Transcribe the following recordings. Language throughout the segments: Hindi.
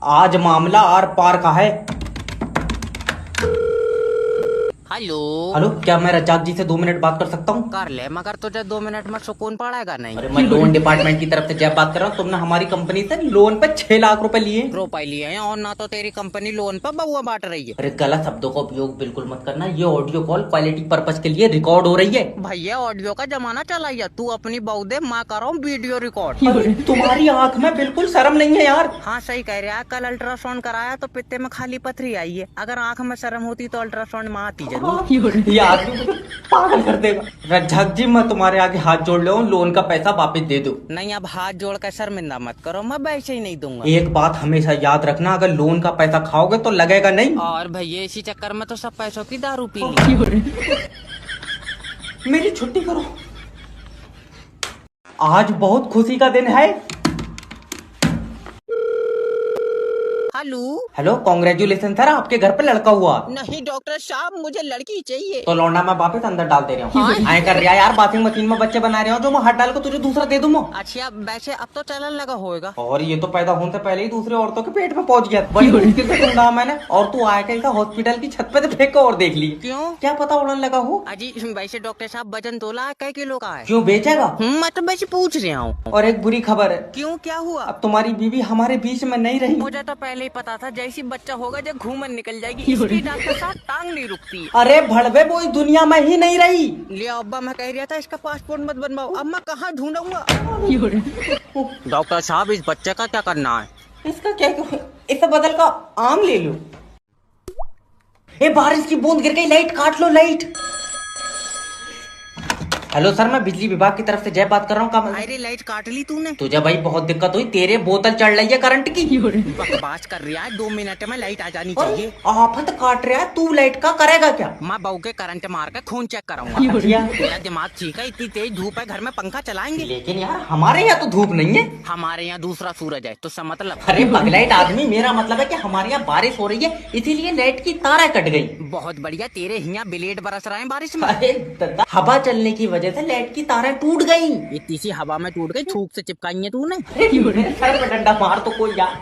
आज मामला आर पार का है। हेलो। हेलो, क्या मैं रज्जाक जी से 2 मिनट बात कर सकता हूँ? कर ले, मगर तुझे 2 मिनट में सुकून पड़ेगा नहीं। अरे मैं लोन डिपार्टमेंट की तरफ से जब बात कर रहा हूँ, तुमने हमारी कंपनी से लोन पे 6 लाख रुपए लिए। रुपए लिए हैं और ना तो तेरी कंपनी लोन पर बउआ बांट रही है। अरे गलत शब्दों का उपयोग बिल्कुल मत करना। ये ऑडियो कॉल क्वालिटी पर्पज के लिए रिकॉर्ड हो रही है। भैया ऑडियो का जमाना चला है, तू अपनी बहू दे, मैं कर रहा हूँ वीडियो रिकॉर्ड। अरे तुम्हारी आंख में बिल्कुल शर्म नहीं है यार। हाँ सही कह रहा है, कल अल्ट्रासाउंड कराया तो पित्ते में खाली पथरी आई है। अगर आंख में शर्म होती तो अल्ट्रासाउंड में आती जरूर। ये आदमी मुझे पागल कर देगा। रज्जाक जी, मैं तुम्हारे आगे हाथ जोड़ ले, लोन का पैसा वापस दे दो। नहीं, अब हाथ जोड़ कर शर्मिंदा मत करो, मैं वैसे ही नहीं दूंगा। एक बात हमेशा याद रखना, अगर लोन का पैसा खाओगे तो लगेगा नहीं। और भैया इसी चक्कर में तो सब पैसों की दारू पी ली। मेरी छुट्टी करो, आज बहुत खुशी का दिन है। हेलो। हेलो, कांग्रेचुलेशन सर, आपके घर पे लड़का हुआ। नहीं डॉक्टर साहब, मुझे लड़की चाहिए। तो लौंडा मैं वापस अंदर डाल दे रहा हूँ। आए कर रहा है यार, बाथिंग मशीन में बच्चे बना रहे हो जो मैं हाथ डाल को तुझे दूसरा दे दूँ। अच्छा वैसे अब तो चलन लगा होएगा। और ये तो पैदा होने से पहले ही दूसरे औरतों के पेट में पहुंच गया। बड़ी मुश्किल से ढूंढा मैंने, और तू आया कैसा हॉस्पिटल की छत पे से फेंक और देख ली। क्यों? क्या पता उड़न लगा हो। अजी वैसे डॉक्टर साहब वजन तोला कै किलो का है? क्यों बेचेगा? मैं तो वैसे पूछ रहा हूँ। और एक बुरी खबर है। क्यों, क्या हुआ? अब तुम्हारी बीवी हमारे बीच में नहीं रही। मुझे तो पहले ही पता था, जैसी बच्चा होगा जब घूमन निकल जाएगी। इसकी डॉक्टर साहब टांग नहीं रुकती। अरे भड़वे, वो इस दुनिया में ही नहीं रही। लिया अब्बा, मैं कह रहा था इसका पासपोर्ट मत बनवाओ, अब मैं कहाँ ढूंढूंगा? डॉक्टर साहब इस बच्चे का क्या करना है? इसका क्या, इसे बदल का आम ले लो। ए बारिश की बूंद गिर गई, लाइट काट लो, लाइट। हेलो सर, मैं बिजली विभाग की तरफ से जय बात कर रहा हूँ। अरे लाइट काट ली तूने? तुझे भाई बहुत दिक्कत हुई, तेरे बोतल चढ़ रही है करंट की। बकवास कर रहा है, 2 मिनट में लाइट आ जानी चाहिए। आफत काट रहा है, तू लाइट का करेगा क्या? मैं बहू के करंट मार के खून चेक कराऊंगा। मेरा दिमाग ठीक है, इतनी तेज धूप है, घर में पंखा चलाएंगे? लेकिन यार हमारे यहाँ तो धूप नहीं है। हमारे यहाँ दूसरा सूरज है, तो सब मतलब। अरे पगलाइट आदमी, मेरा मतलब है कि हमारे यहाँ बारिश हो रही है, इसीलिए लाइट की तारें कट गई। बहुत बढ़िया, तेरे यहाँ ब्लेड बरस रहे हैं बारिश में। अरे दादा, हवा चलने की वजह से लाइट की तारें टूट गई। इतनी सी हवा में टूट गई, थूक से चिपकाई है तूने? मेरे सर पे डंडा मार तो कोई यार।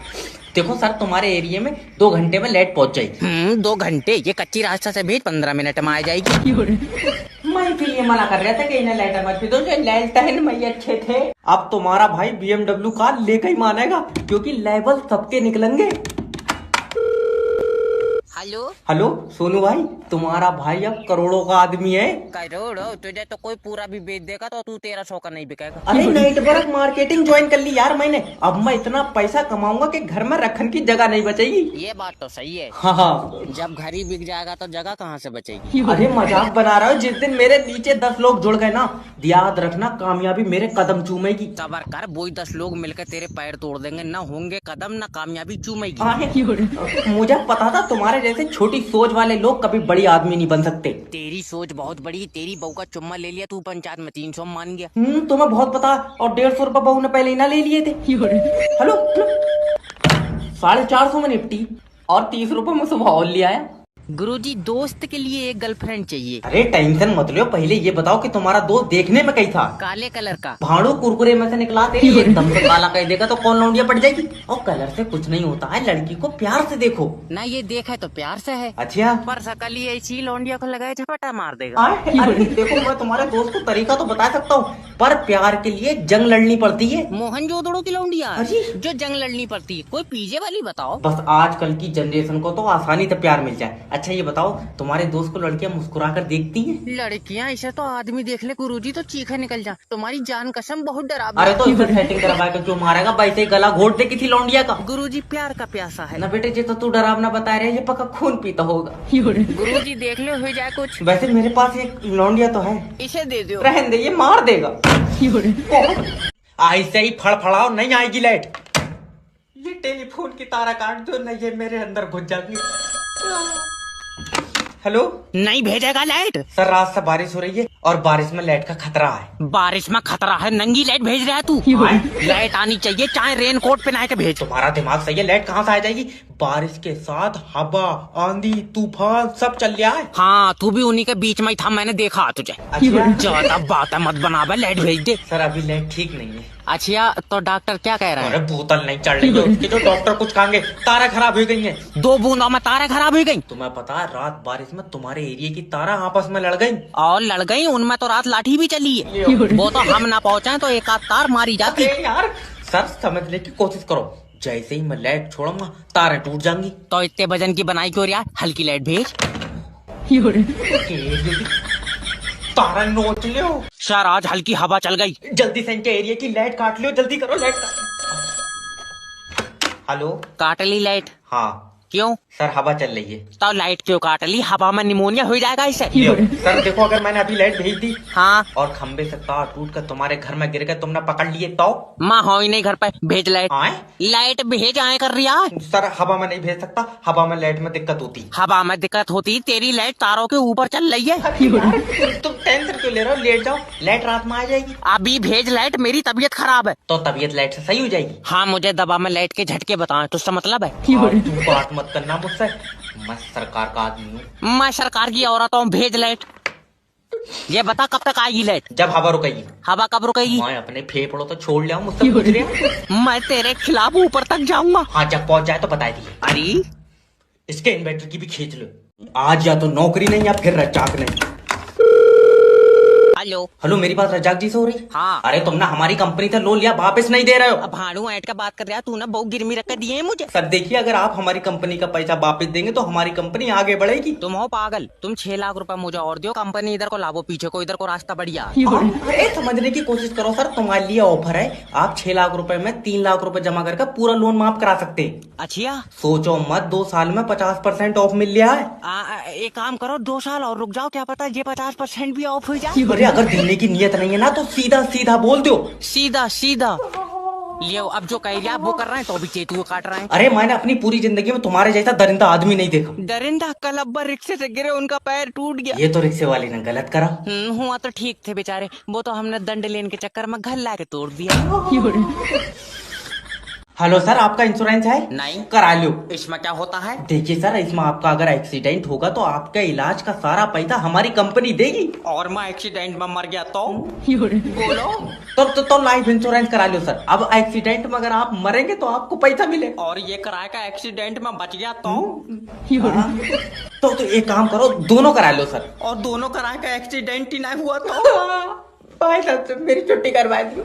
देखो सर, तुम्हारे एरिया में 2 घंटे में लाइट पहुंच जाएगी। 2 घंटे? ये कच्ची रास्ता से भेज, 15 मिनट में आ जाएगी। मैं इसीलिए मना कर रहा था कि इन्हें लाइट मत दो, जो लालटेन में अच्छे थे। अब तुम्हारा भाई BMW कार लेकर ही मानेगा, क्योंकि लेवल सबके निकलेंगे। हेलो। हेलो सोनू भाई, तुम्हारा भाई अब करोड़ों का आदमी है। करोड़ों? तुझे तो कोई पूरा भी बेच देगा तो तू 1300 का नहीं बिकेगा। अरे नेटवर्क मार्केटिंग ज्वाइन कर ली यार मैंने। अब मैं इतना पैसा कमाऊंगा कि घर में रखने की जगह नहीं बचेगी। ये बात तो सही है। हाँ, जब घर ही बिक जाएगा तो जगह कहाँ से बचेगी? अरे मजाक बना रहा हूँ। जिस दिन मेरे नीचे 10 लोग जुड़ गए ना, याद रखना कामयाबी मेरे कदम चूमेगी। सबर कर, वही 10 लोग मिलकर तेरे पैर तोड़ देंगे, ना होंगे कदम, ना कामयाबी चूमेगी। मुझे पता था तुम्हारे जैसे छोटी सोच वाले लोग कभी बड़ी आदमी नहीं बन सकते। तेरी सोच बहुत बड़ी, तेरी बहू का चुम्मा ले लिया तू, पंचायत में 300 मान गया। तुम्हें बहुत पता, और 150 रुपए बहू ने पहले ही ना ले लिए थे। हेलो, 450 में निपटी, और 30 रुपए में सुबह और ले आया। गुरुजी, दोस्त के लिए एक गर्लफ्रेंड चाहिए। अरे टेंशन मत लो, पहले ये बताओ कि तुम्हारा दोस्त देखने में कैसा? काले कलर का। भाड़ू कुरकुरे में से निकला दे, एकदम से काला कह देगा तो कौन लौंडिया पड़ जाएगी। और कलर से कुछ नहीं होता है, लड़की को प्यार से देखो ना। ये देखा तो प्यार से है। अच्छा, पर सकल ही ऐसी लौंडिया को लगाए झपटा मार देगा। अरे देखो, मैं तुम्हारे दोस्त को तरीका तो बता सकता हूँ, पर प्यार के लिए जंग लड़नी पड़ती है। मोहनजोदड़ो की लौंडिया अरे जो जंग लड़नी पड़ती है, कोई पीजे वाली बताओ। बस आजकल की जनरेशन को तो आसानी से प्यार मिल जाए। अच्छा ये बताओ, तुम्हारे दोस्त को लड़कियां मुस्कुरा कर देखती हैं? लड़कियां इसे तो आदमी देख ले गुरुजी तो चीखे निकल जा। तुम्हारी जान कसम बहुत डरावनी। अरे तो इसे सेटिंग करवा के क्यों मारेगा? वैसे ही गला घोट दे किसी लौंडिया का। गुरुजी प्यार का प्यासा है ना बेटे, जे तो तू डरावना बता रहे, ये पक्का खून पीता होगा। गुरुजी देख ले हो जाए कुछ। वैसे मेरे पास एक लौंडिया तो है, इसे दे दो। रहने दे, ये मार देगा। ऐसे ही फड़फड़ाओ, नहीं आएगी लाइट। ये टेलीफोन की तारा काट दो, नहीं ये मेरे अंदर घुस जाएगी। हेलो, नहीं भेजेगा लाइट? सर रात से बारिश हो रही है, और बारिश में लाइट का खतरा है। बारिश में खतरा है? नंगी लाइट भेज रहा है तू? लाइट आनी चाहिए, चाहे रेन कोट पहना के भेज। तुम्हारा दिमाग सही है, लाइट कहाँ से आ जाएगी? बारिश के साथ हवा, आंधी, तूफान सब चल रहा है। हाँ, तू भी उन्हीं के बीच में ही था, मैंने देखा तुझे। अच्छा, ज्यादा बात मत बना, लाइट भेज दे। सर अभी लाइट ठीक नहीं है। अच्छा तो डॉक्टर क्या कह रहा अरे है? बोतल नहीं चढ़ रही है उसकी तो डॉक्टर कुछ कहेंगे, तारा खराब हो गई है। 2 बूंदों में तारे खराब हो गई। तुम्हें पता है रात बारिश में तुम्हारे एरिया की तारा आपस में लड़ गई। और लड़ गई, उनमें तो रात लाठी भी चली है। वो तो हम ना पहुंचे तो एक आध तार मारी जाती। अरे यार सर समझने की कोशिश करो, जैसे ही मैं लाइट छोड़ूंगा तारे टूट जाएंगी। तो इतने वजन की बनाई क्यों यार, हल्की लाइट भेज। तारा नोच लो सर आज हल्की हवा चल गई। जल्दी से, इनके एरिया की लाइट काट लो, जल्दी करो लाइट काट। हेलो काट ली लाइट? हाँ क्यों? सर हवा चल रही है। तो लाइट क्यों काट ली? हवा में निमोनिया हो जाएगा इससे। सर देखो अगर मैंने अभी लाइट भेज दी हाँ और खंबे से तार टूट कर तुम्हारे घर में गिर गए, तुमने पकड़ लिए तो? माँ हो ही नहीं घर पे, भेज लाइट। आए लाइट भेज आए कर रही है। सर हवा में नहीं भेज सकता, हवा में लाइट में दिक्कत होती। हवा में दिक्कत होती, तेरी लाइट तारों के ऊपर चल रही है। तुम टेंशन क्यों ले रहे हो, लेट जाओ, लाइट रात में आ जाएगी। अभी भेज लाइट, मेरी तबीयत खराब है। तो तबीयत लाइट से सही हो जाएगी। हाँ मुझे दबा में लाइट के झटके बताएं, तो उसका मतलब है। तू बात मत करना मुझसे, मैं सरकार का आदमी हूँ। मैं सरकार की औरत हूँ, भेज लाइट। ये बता कब तक आएगी लाइट? जब हवा रुकेगी। हवा कब रुकेगी? मैं अपने फेफड़ों तो छोड़ लिया हूँ, मुझसे पूछ रहे हो? मैं तेरे खिलाफ ऊपर तक जाऊंगा। हाँ जब पहुंच जाए तो बता दिए। अरे इसके इन्वर्टर की भी खींच लो, आज या तो नौकरी नहीं या फिर रजाक नहीं। हेलो हेलो मेरी बात रजाक जी से हो रही? हाँ। अरे तुमने हमारी कंपनी से लोन लिया, वापस नहीं दे रहे हो। अब भाड़ू ऐट का बात कर रहा है तू ना, बहुत गिरमी रख के दिए है मुझे। सर देखिए अगर आप हमारी कंपनी का पैसा वापस देंगे तो हमारी कंपनी आगे बढ़ेगी। तुम हो पागल, तुम 6 लाख रुपए मुझे और दो, कंपनी इधर को लाभो, पीछे को इधर को रास्ता बढ़िया। अरे समझने की कोशिश करो सर, तुम्हारे लिए ऑफर है, आप 6 लाख रुपए में 3 लाख रुपए जमा करके पूरा लोन माफ करा सकते। अच्छा सोचो मत, 2 साल में 50% ऑफ मिल रहा है। एक काम करो, 2 साल और रुक जाओ, क्या पता ये 50% भी ऑफ हो जाए। अरे अगर देने की नीयत नहीं है ना तो सीधा सीधा बोल दो। सीधा सीधा लियो, अब जो कह रहा वो कर रहे हैं तो भी चेतु को काट रहे हैं। अरे मैंने अपनी पूरी जिंदगी में तुम्हारे जैसा दरिंदा आदमी नहीं देखा। दरिंदा? कल अब्बा रिक्शे से गिरे, उनका पैर टूट गया। ये तो रिक्शे वाले ने गलत करा। हुआ तो ठीक थे बेचारे, वो तो हमने दंड लेने के चक्कर में घर ला के तोड़ दिया। हेलो सर, आपका इंश्योरेंस है? नहीं। करा लो। इसमें क्या होता है? देखिए सर, इसमें आपका अगर एक्सीडेंट होगा तो आपका इलाज का सारा पैसा हमारी कंपनी देगी। और मैं एक्सीडेंट में मर गया तो? बोलो। तो लाइफ इंश्योरेंस करा लो सर। अब एक्सीडेंट में अगर आप मरेंगे तो आपको पैसा मिले। और ये कराए का एक्सीडेंट में बच गया तो? तो एक काम करो, दोनों करा लो सर। और दोनों कराए का एक्सीडेंट ही नहीं हुआ तो? भाई साहब मेरी छुट्टी करवा दो।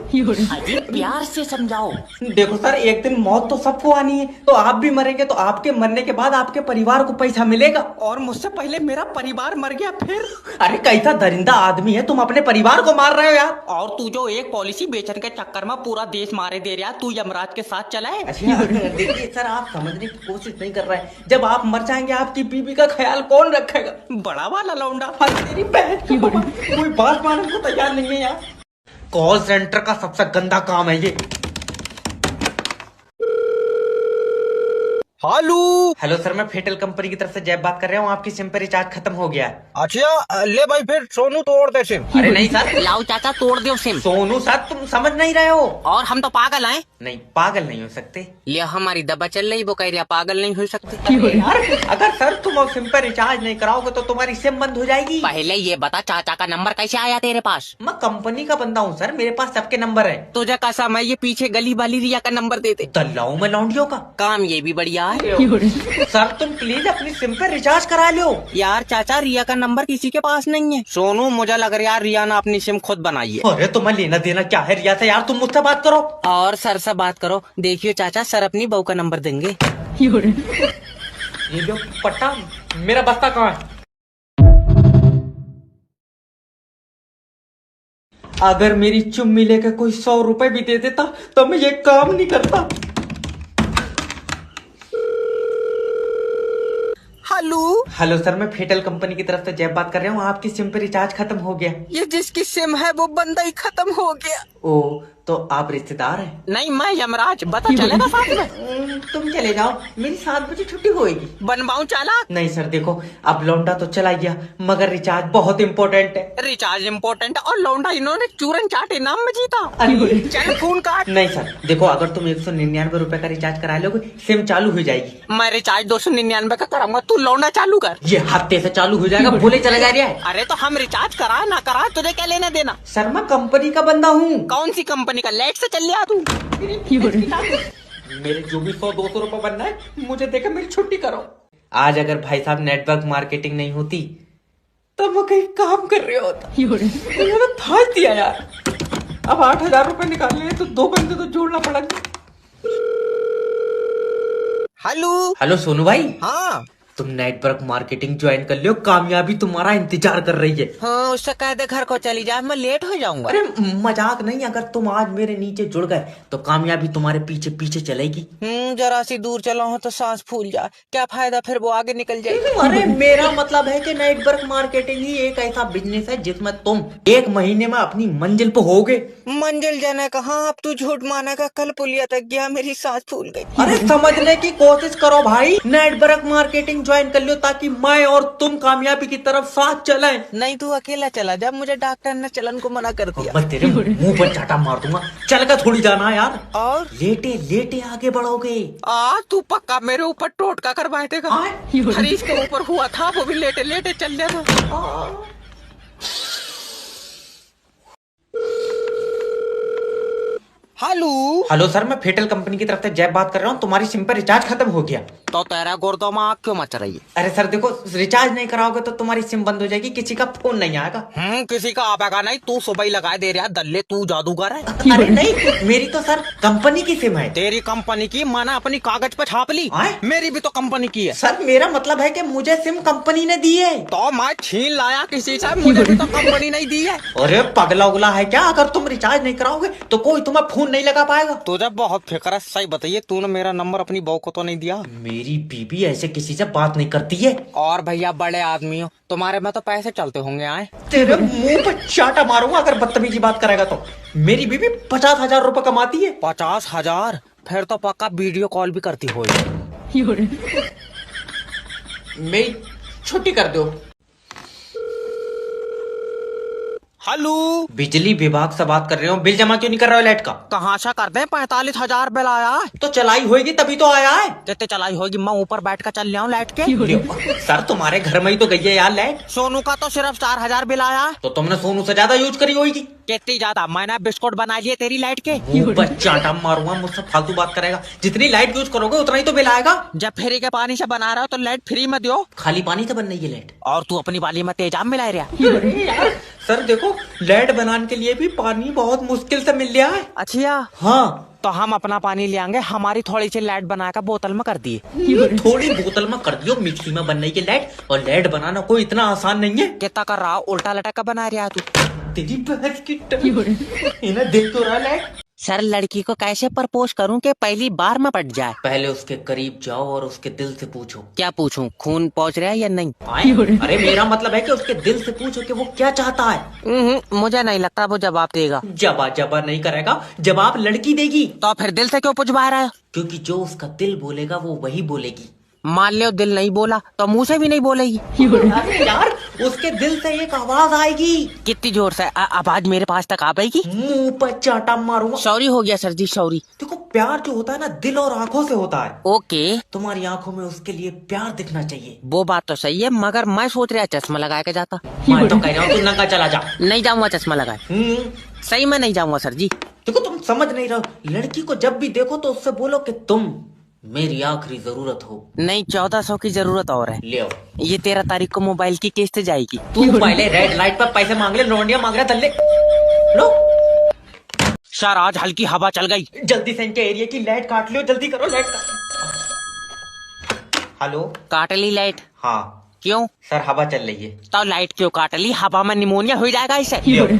अजी प्यार से समझाओ। देखो सर, एक दिन मौत तो सबको आनी है, तो आप भी मरेंगे तो आपके मरने के बाद आपके परिवार को पैसा मिलेगा। और मुझसे पहले मेरा परिवार मर गया फिर? अरे कैसा दरिंदा आदमी है, तुम अपने परिवार को मार रहे हो यार। और तू जो एक पॉलिसी बेचने के चक्कर में पूरा देश मारे दे रहा, तू यमराज के साथ चला है। अच्छा देखिए सर, आप समझने की कोशिश नहीं कर रहे हैं। जब आप मर जाएंगे आपकी बीवी का ख्याल कौन रखेगा? बड़ा वाला लौंडा। तेरी बहन कोई बात मानने को तैयार नहीं है यार। कॉल सेंटर का सबसे गंदा काम है ये। हेलो सर, मैं फेटल कंपनी की तरफ से जैब बात कर रहा हूँ। आपकी सिम पे रिचार्ज खत्म हो गया है। अच्छा ले भाई, फिर सोनू तोड़ दे सिम। अरे नहीं सर। लाओ चाचा तोड़ दो सिम। सोनू सर, तुम समझ नहीं रहे हो। और हम तो पागल हैं? नहीं पागल नहीं हो सकते। लिया हमारी दबा चल रही, वो कह रहा पागल नहीं हो सकते। यार अगर सर तुम सिम पे रिचार्ज नहीं कराओगे तो तुम्हारी सिम बंद हो जाएगी। पहले ये बता चाचा का नंबर कैसे आया तेरे पास? मैं कंपनी का बंदा हूँ सर, मेरे पास सबके नंबर है। तुझे कैसा मैं ये पीछे गली वाली रिया का नंबर देते? दल्लाऊ में लौंडियों का काम ये भी बढ़िया है। सर तुम प्लीज अपनी सिम पे रिचार्ज करा लो। यार चाचा रिया का नंबर किसी के पास नहीं है। सोनू मुझे लग रहा है रिया ने अपनी सिम खुद बनाई है। अरे तुम्हें लेना देना क्या है रिया से यार, तुम मुझसे बात करो। और सर से बात करो। देखियो चाचा, सर अपनी बहू का नंबर देंगे। ये लो पट्टा, मेरा बस्ता कहाँ है? अगर मेरी चुम्मी लेकर कोई 100 रुपए भी दे देता तो मैं ये काम नहीं करता। हेलो सर, मैं फेटल कंपनी की तरफ से जैब बात कर रहा हूँ। आपकी सिम पे रिचार्ज खत्म हो गया। ये जिसकी सिम है वो बंदा ही खत्म हो गया। ओ तो आप रिश्तेदार हैं? नहीं मैं यमराज, बता चलेगा साथ में? तुम चले जाओ, मेरी 7 बजे छुट्टी होएगी। बनवाऊं चालाक? नहीं सर देखो, अब लौंडा तो चला गया मगर रिचार्ज बहुत इम्पोर्टेंट है। रिचार्ज इम्पोर्टेंट और लौंडा इन्होंने चूरन चाट इनाम में जीता। अरे चल फोन काट। नहीं सर देखो, अगर तुम 199 रुपए का रिचार्ज करा लोगे सिम चालू हो जाएगी। मैं रिचार्ज 299 का कराऊंगा, तू लौंडा चालू कर। ये हफ्ते से चालू हो जाएगा, बोले चला जा रहा है। अरे तो हम रिचार्ज करा ना करा तुझे क्या लेना देना? सर मैं कंपनी का बंदा हूँ। कौन सी कंपनी कंपनी का लाइट से चल लिया तू। मेरे जो भी 100-200 रुपए बनना है मुझे देकर मेरी छुट्टी करो। आज अगर भाई साहब नेटवर्क मार्केटिंग नहीं होती तब वो कहीं काम कर रहे होता। मैंने तो फाड़ दिया यार। अब 8,000 रुपए निकालने हैं तो 2 बंदे तो जोड़ना पड़ेगा। हेलो। हेलो सोनू भाई, हाँ तुम नेटवर्क मार्केटिंग ज्वाइन कर लियो, कामयाबी तुम्हारा इंतजार कर रही है। हाँ, उससे कह दे घर को चली जा, मैं लेट हो जाऊंगा। अरे मजाक नहीं, अगर तुम आज मेरे नीचे जुड़ गए तो कामयाबी तुम्हारे पीछे पीछे चलेगी। जरा सी दूर चला हो तो सांस फूल जाए, क्या फायदा, फिर वो आगे निकल जाएगी। अरे मेरा मतलब है कि नेटवर्क मार्केटिंग ही एक ऐसा बिजनेस है जिसमें तुम 1 महीने में अपनी मंजिल पे होगे। मंजिल जाने कहाँ, अब तू झूठ मानेगा, कल पुलिया तक गया, मेरी सांस फूल गई। अरे समझने की कोशिश करो भाई, नेटवर्क मार्केटिंग ज्वाइन कर लो ताकि मैं और तुम कामयाबी की तरफ साथ चलें। नहीं, तू अकेला चला जा, मुझे डॉक्टर ने चलन को मना कर दिया। मैं तेरे मुंह पर चाटा मार दूंगा, चल कर थोड़ी जाना यार। और लेटे लेटे आगे बढ़ोगे। तू पक्का मेरे ऊपर टोटका करवाए देगा। हरीश के ऊपर हुआ था, वो भी लेटे लेटे चल लिया था। हेलो। हेलो सर, मैं फेटल कंपनी की तरफ से जय बात कर रहा हूँ। तुम्हारी सिम पर रिचार्ज खत्म हो गया। तो तेरा गुर्दों में आग क्यों मच रही है? अरे सर देखो, रिचार्ज नहीं कराओगे तो तुम्हारी सिम बंद हो जाएगी, किसी का फोन नहीं आएगा। किसी का आएगा नहीं, तू सुबह ही लगा दे रहा दल्ले, तू जादूगर है। अरे नहीं, मेरी तो सर कंपनी की सिम है। तेरी कंपनी की मैंने अपनी कागज पे छाप ली। मेरी भी तो कंपनी की है। सर मेरा मतलब है कि मुझे सिम कंपनी ने दी है। तो मैं छीन लाया किसी से, मुझे भी तो कंपनी नहीं दी है। अरे पगला उगला है क्या? अगर तुम रिचार्ज नहीं कराओगे तो कोई तुम्हें फोन नहीं लगा पाएगा। तुझे बहुत फिक्र है, सही बताइए, तूने मेरा नंबर अपनी बहू को तो नहीं दिया? मेरी बीबी ऐसे किसी से बात नहीं करती है। और भैया बड़े आदमी हो, तुम्हारे में तो पैसे चलते होंगे। आए तेरे मुंह पर चाटा मारूंगा अगर बदतमीजी बात करेगा तो। मेरी बीबी 50,000 रुपए कमाती है। 50,000? फिर तो पक्का वीडियो कॉल भी करती होगी। मेरी छुट्टी कर दो। हेलो, बिजली विभाग से बात कर रहे हो। बिल जमा क्यों नहीं कर रहे हो लाइट का? कहाँ से कर दे? 45,000 बिल आया है। तो चलाई होगी तभी तो आया है। कितने चलाई होगी? मैं ऊपर बैठ कर चल रहा हूँ लाइट के। सर तुम्हारे घर में ही तो गई है यार लाइट। सोनू का तो सिर्फ 4,000 बिल आया है। तो तुमने सोनू से ज्यादा यूज करी होगी। कितनी ज्यादा? मैंने बिस्कुट बना लिए तेरी लाइट के। चाटा मारूंगा, मुझसे फालतू बात करेगा। जितनी लाइट यूज करोगे उतना ही तो बिल आएगा। जब फ्री के पानी से बना रहा हो तो लाइट फ्री में दो। खाली पानी से बन रही है लाइट। और तू अपनी वाली में तेजाब मिला रहा। सर देखो, लाइट बनाने के लिए भी पानी बहुत मुश्किल से मिल रहा है। अच्छा हाँ, तो हम अपना पानी ले आएंगे, हमारी थोड़ी सी लाइट बनाकर बोतल में कर दिए। थोड़ी बोतल में कर दियो, मिक्सी में बन रही है लाइट। और लाइट बनाना कोई इतना आसान नहीं है। कितना कर रहा? उल्टा लटक का बना रहा तू। तेरी बहस की इन्हें देख तो रहा लाइट। सर लड़की को कैसे प्रपोज करूं कि पहली बार में पट जाए? पहले उसके करीब जाओ और उसके दिल से पूछो। क्या पूछूं? खून पहुंच रहा है या नहीं? अरे मेरा मतलब है कि उसके दिल से पूछो कि वो क्या चाहता है। मुझे नहीं लगता वो जवाब देगा। जवाब नहीं करेगा, जवाब लड़की देगी। तो फिर दिल से क्यों पूछवा रहा है? क्योंकि जो उसका दिल बोलेगा वो वही बोलेगी। मान लो दिल नहीं बोला तो मुंह से भी नहीं बोलेगी। अरे यार, उसके दिल से एक आवाज आएगी। कितनी जोर से? आवाज मेरे पास तक आ पाएगी? मुंह पर चाटा मारूंगा। सॉरी हो गया सर जी, सॉरी। देखो, प्यार जो होता है ना, दिल और आंखों से होता है। ओके, तुम्हारी आंखों में उसके लिए प्यार दिखना चाहिए। वो बात तो सही है, मगर मैं सोच रहा चश्मा लगा के जाता। मैं तो कह रहा हूँ तू नंगा चला जा। नहीं जाऊंगा चश्मा लगाए। सही में नहीं जाऊंगा सर जी। देखो तुम समझ नहीं रहो। लड़की को जब भी देखो तो उससे बोलो कि तुम मेरी आखिरी जरूरत हो। नहीं, 1400 की जरूरत और है। ले आओ। ये 13 तारीख को मोबाइल की किस्त जाएगी। तू पहले रेड लाइट पर पैसे मांग ले, लौंडिया मांग रहा थल्ले। लो सर, आज हल्की हवा चल गई। जल्दी से इनके एरिया की लाइट काट लो, जल्दी करो लाइट काट। हेलो, काट ली लाइट? हाँ क्यों? सर हवा चल रही है। तो लाइट क्यों काट ली? हवा में निमोनिया हो जाएगा इससे।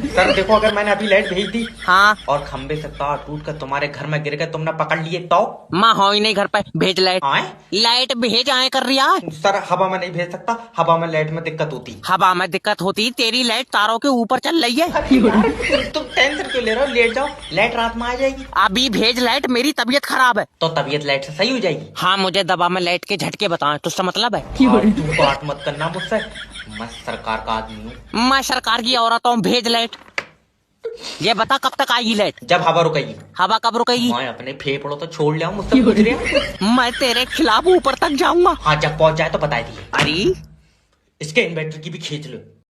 सर देखो, अगर मैंने अभी लाइट भेज दी हाँ, और खंबे से तार टूट कर तुम्हारे घर में गिर गए, तुमने पकड़ लिए तो? माँ हो ही नहीं घर पे, भेज लाइट। लाइट भेज आए कर रही है। सर हवा में नहीं भेज सकता, हवा में लाइट में दिक्कत होती। हवा में दिक्कत होती? तेरी लाइट तारों के ऊपर चल रही है। तुम टेंशन क्यों ले रहे हो? लेट जाओ, लाइट रात में आ जाएगी। अभी भेज लाइट, मेरी तबीयत खराब है। तो तबीयत लाइट से सही हो जाएगी। हाँ, मुझे दबा में लाइट के झटके बताए, तो उसका मतलब है। तू बात मत करना मुझसे, मैं सरकार का आदमी हूँ। मैं सरकार की औरत हूँ, भेज लाइट। ये बता कब तक आएगी लाइट? जब हवा रुकेगी। हवा कब रुकेगी? मैं अपने फेफड़ों तो छोड़ लिया हूँ, मुझसे पूछ रहे। मैं तेरे खिलाफ ऊपर तक जाऊंगा। हाँ, जब पहुंच जाए तो बता दिए। अरे इसके इन्वर्टर की भी खींच लो।